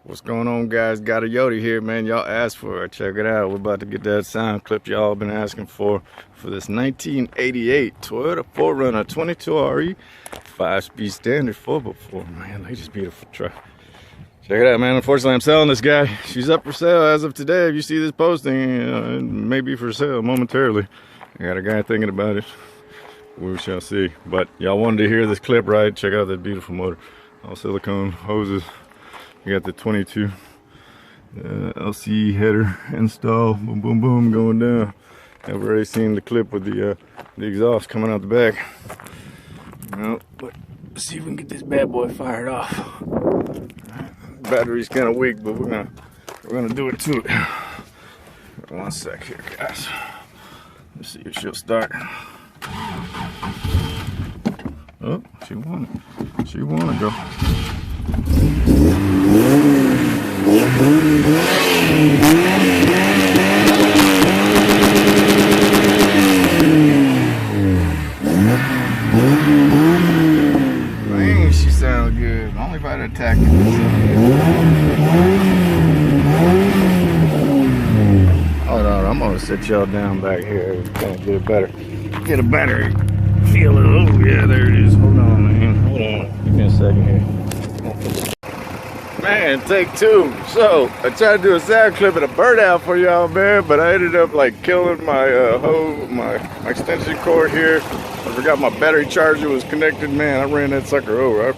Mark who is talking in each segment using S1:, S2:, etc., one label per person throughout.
S1: What's going on, guys? Got a Yodi here, man. Y'all asked for it. Check it out. We're about to get that sound clip y'all been asking for this 1988 Toyota 4Runner 22RE 5-speed standard 4x4. Man, look at this beautiful truck. Check it out, man. Unfortunately, I'm selling this guy. She's up for sale as of today. If you see this posting, it may be for sale momentarily. I got a guy thinking about it. We shall see. But y'all wanted to hear this clip, right? Check out that beautiful motor. All silicone hoses. You got the 22 LCE header install. Boom, boom, boom, going down. I've already seen the clip with the exhaust coming out the back. Well, let's see if we can get this bad boy fired off. Battery's kind of weak, but we're gonna do it to it. One sec here, guys. Let's see if she'll start. Oh, she wanna go. Man, she sounds good. Only if I'd attack it. Hold on, I'm gonna sit y'all down back here. Gonna get it better. Get a better feel of it. Oh yeah, there it is. Hold on, man. Hold on. Give me a second here. Man, take two. So I tried to do a sound clip and a burnout for y'all, man, but I ended up like killing my my extension cord here. I forgot my battery charger was connected. Man, I ran that sucker over. I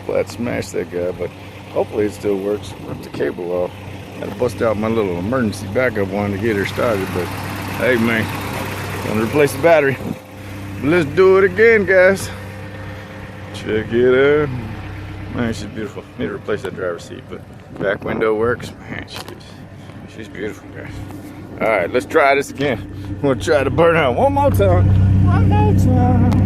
S1: flat smashed that guy, but hopefully it still works. Ripped the cable off. Had to bust out my little emergency backup one to get her started, but hey, man, gonna replace the battery. But let's do it again, guys. Check it out. Man, she's beautiful. Need to replace that driver's seat, but back window works. Man, she's beautiful, guys. All right, let's try this again. We'll try to burn out one more time. One more time.